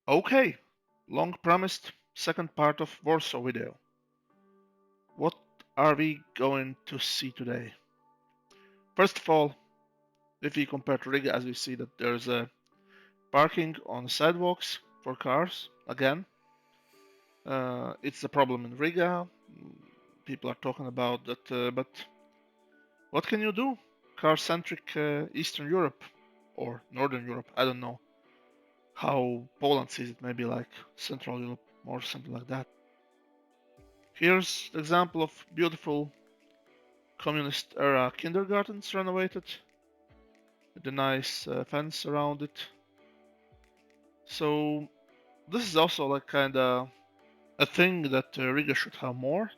Okay, long promised second part of Warsaw video. What are we going to see today? First of all, if we compare to Riga, as we see that there's a parking on sidewalks for cars again. It's a problem in Riga. People are talking about that, but what can you do? Car-centric Eastern Europe or Northern Europe, I don't know how Poland sees it, maybe like Central Europe or something like that. Here's the example of beautiful communist era kindergartens renovated with a nice fence around it. So this is also like kinda a thing that Riga should have more,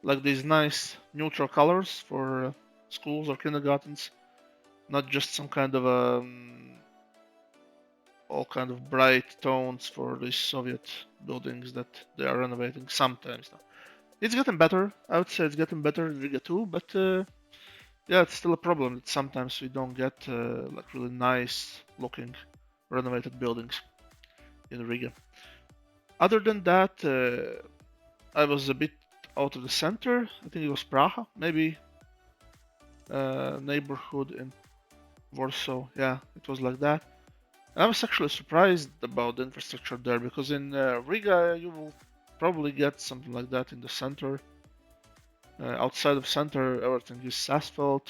like these nice neutral colors for schools or kindergartens, not just some kind of all kind of bright tones for these Soviet buildings that they are renovating sometimes now. It's getting better. I would say it's getting better in Riga too, but yeah, it's still a problem that sometimes we don't get like really nice looking renovated buildings in Riga. Other than that, I was a bit out of the center. I think it was Praha, maybe neighborhood in Warsaw. Yeah, it was like that. And I was actually surprised about the infrastructure there because in Riga you will probably get something like that in the center. Outside of center, everything is asphalt,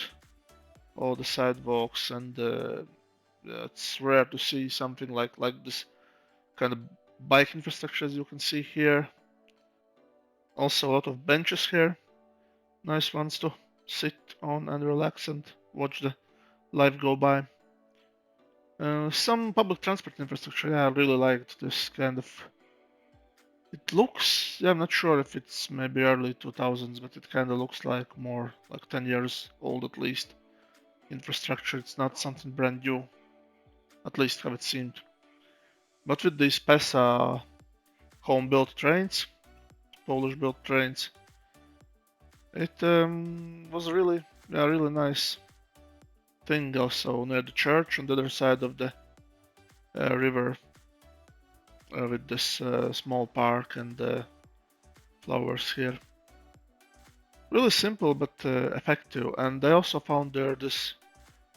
all the sidewalks, and it's rare to see something like this kind of bike infrastructure as you can see here. Also, a lot of benches here, nice ones to sit on and relax and watch the life go by. Some public transport infrastructure, yeah, I really liked this kind of. It looks, yeah, I'm not sure if it's maybe early 2000s, but it kind of looks like more like 10 years old at least. Infrastructure, it's not something brand new, at least how it seemed. But with these PESA home-built trains, Polish-built trains, it was really, yeah, really nice thing. Also near the church on the other side of the river, with this small park and flowers here. Really simple but effective. And I also found there this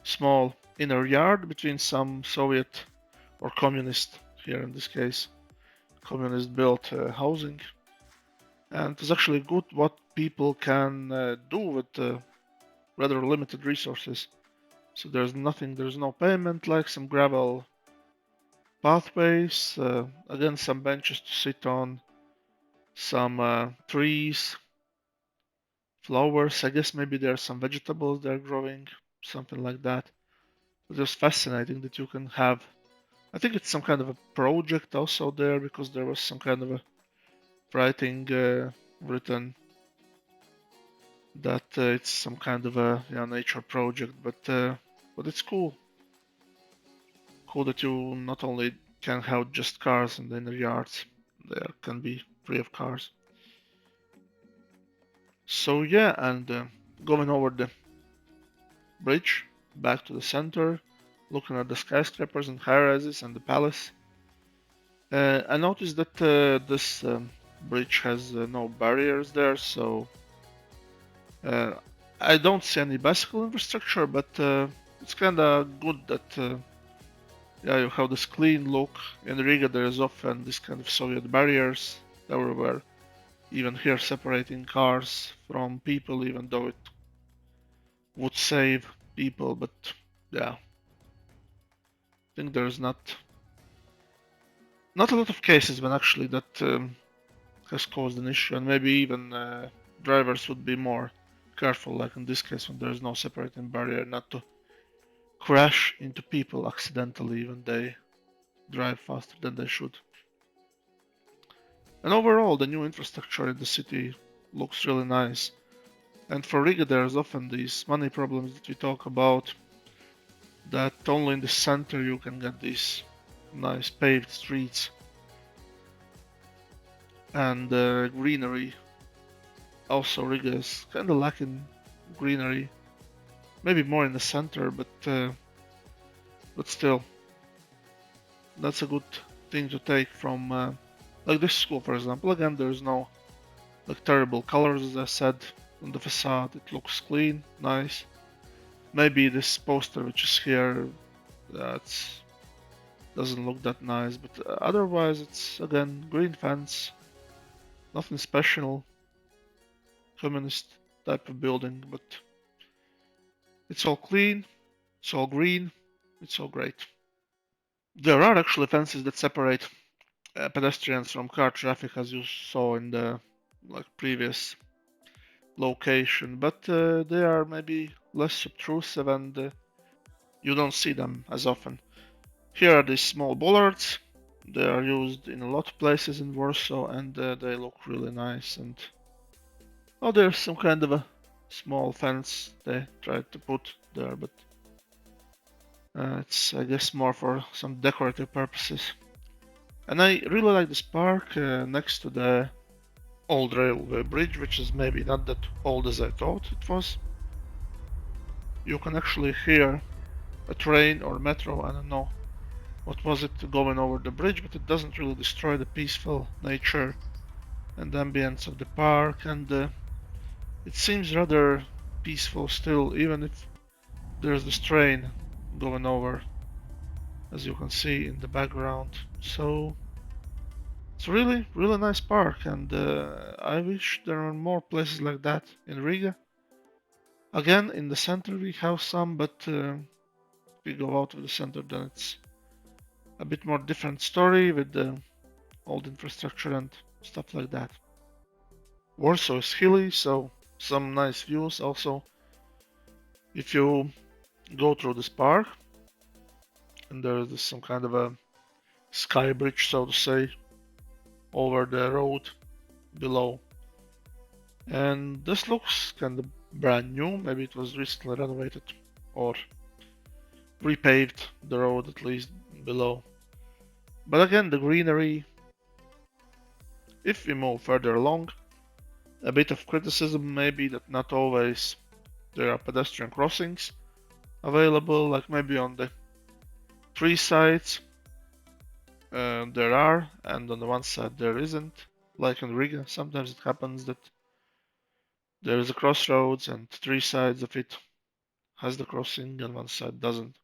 small inner yard between some Soviet or communist, here in this case, communist built housing. And it's actually good what people can do with rather limited resources. So there's nothing, there's no payment, like some gravel pathways, again, some benches to sit on, some trees, flowers. I guess maybe there's some vegetables they're growing, something like that. It's just fascinating that you can have. I think it's some kind of a project also there because there was some kind of a writing written that it's some kind of a nature project, but it's cool. Cool that you not only can have just cars in the inner yards, there can be free of cars. So yeah, and going over the bridge back to the center, looking at the skyscrapers and high rises and the palace. I noticed that this bridge has no barriers there, so uh, I don't see any bicycle infrastructure, but it's kind of good that yeah, you have this clean look. In Riga, there is often this kind of Soviet barriers everywhere, even here separating cars from people, even though it would save people. But yeah, I think there's not a lot of cases when actually that has caused an issue, and maybe even drivers would be more careful, like in this case when there's no separating barrier, not to crash into people accidentally when they drive faster than they should. And overall, the new infrastructure in the city looks really nice. And for Riga, there's often these money problems that we talk about, that only in the center you can get these nice paved streets and greenery. Also, Riga is kind of lacking greenery. Maybe more in the center, but still, that's a good thing to take from like this school, for example. Again, there's no like terrible colors, as I said, on the facade. It looks clean, nice. Maybe this poster which is here, that doesn't look that nice, but otherwise it's again green fence, nothing special, communist type of building, but it's all clean, it's all green, it's all great. There are actually fences that separate pedestrians from car traffic, as you saw in the like previous location, but they are maybe less obtrusive and you don't see them as often. Here are these small bollards. They are used in a lot of places in Warsaw and they look really nice. And oh, there's some kind of a small fence they tried to put there, but it's I guess more for some decorative purposes. And I really like this park next to the old railway bridge, which is maybe not that old as I thought it was. You can actually hear a train or metro, I don't know what was it, going over the bridge, but it doesn't really destroy the peaceful nature and ambience of the park, and it seems rather peaceful still, even if there's this train going over, as you can see in the background. So it's really, really nice park, and I wish there were more places like that in Riga. Again, in the center we have some, but if we go out of the center, then it's a bit more different story with the old infrastructure and stuff like that. Warsaw is hilly, so some nice views also. If you go through this park, and there is some kind of a sky bridge, so to say, over the road below. And this looks kind of brand new. Maybe it was recently renovated or repaved the road at least below. But again, the greenery, if we move further along, a bit of criticism maybe that not always there are pedestrian crossings available, like maybe on the three sides there are, and on the one side there isn't. Like in Riga, sometimes it happens that there is a crossroads and three sides of it has the crossing and one side doesn't.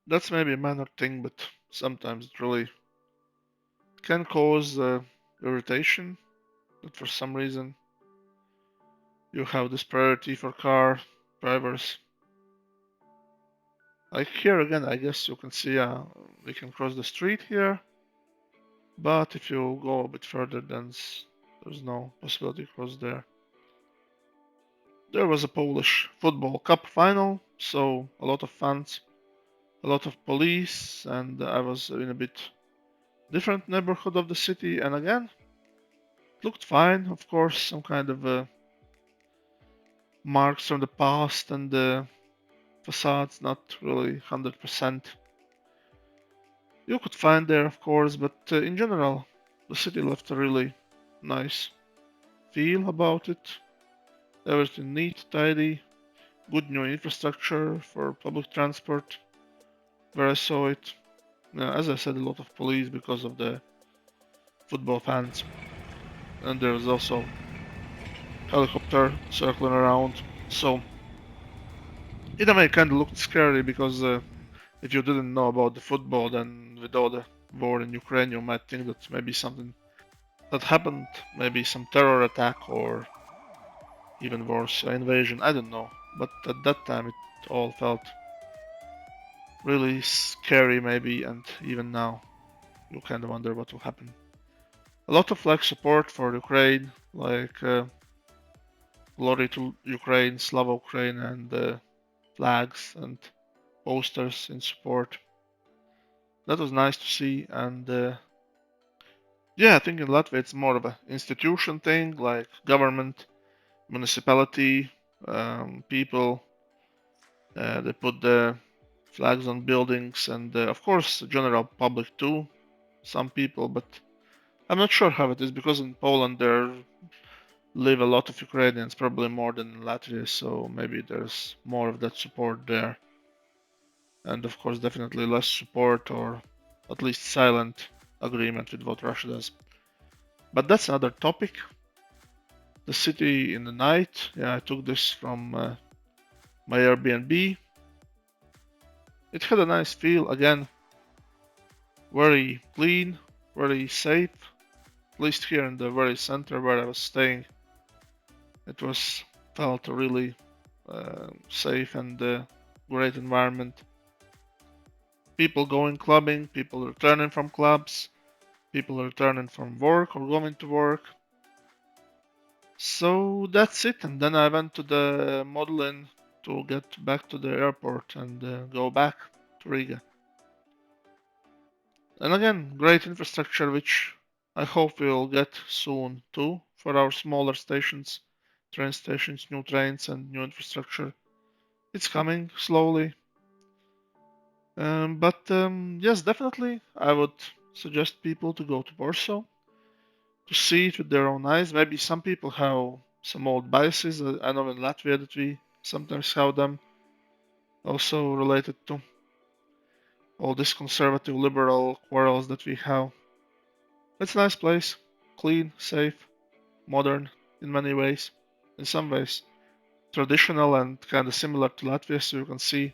That's maybe a minor thing, but sometimes it really can cause irritation that for some reason you have this priority for car drivers. Like here again, I guess you can see we can cross the street here, but if you go a bit further, then there's no possibility to cross there. There was a Polish football cup final, so a lot of fans, a lot of police, and I was in a bit different neighborhood of the city, and again, it looked fine. Of course, some kind of marks from the past, and the facades not really 100%. You could find there, of course, but in general, the city left a really nice feel about it. Everything neat, tidy, good new infrastructure for public transport where I saw it. As I said, a lot of police because of the football fans, and there was also helicopter circling around. So in a way, it kind of looked scary because if you didn't know about the football, then with all the war in Ukraine, you might think that maybe something that happened, maybe some terror attack or even worse, invasion. I don't know, but at that time it all felt really scary, maybe, and even now you kind of wonder what will happen. A lot of like support for Ukraine, like glory to Ukraine, Slava Ukraine, and flags and posters in support. That was nice to see, and yeah, I think in Latvia it's more of an institution thing, like government, municipality, people. They put the flags on buildings, and of course, the general public too. Some people, but I'm not sure how it is because in Poland there live a lot of Ukrainians, probably more than in Latvia, so maybe there's more of that support there. And of course, definitely less support or at least silent agreement with what Russia does. But that's another topic. The city in the night. Yeah, I took this from my Airbnb. It had a nice feel. Again, very clean, very safe. At least here in the very center where I was staying, it was felt a really safe and great environment. People going clubbing, people returning from clubs, people returning from work or going to work. So that's it. And then I went to the Model Inn to get back to the airport and go back to Riga. And again, great infrastructure, which I hope we'll get soon too for our smaller stations, train stations, new trains, and new infrastructure. It's coming slowly. But yes, definitely, I would suggest people to go to Warsaw to see it with their own eyes. Maybe some people have some old biases. I know in Latvia that we sometimes have them, also related to all these conservative liberal quarrels that we have. It's a nice place, clean, safe, modern in many ways. In some ways, traditional and kind of similar to Latvia, so you can see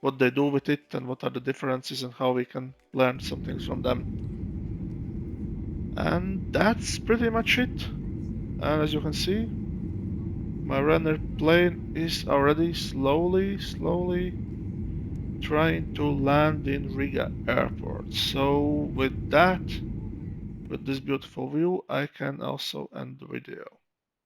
what they do with it and what are the differences and how we can learn some things from them. And that's pretty much it. And as you can see, my runner plane is already slowly trying to land in Riga airport. So with that, with this beautiful view, I can also end the video.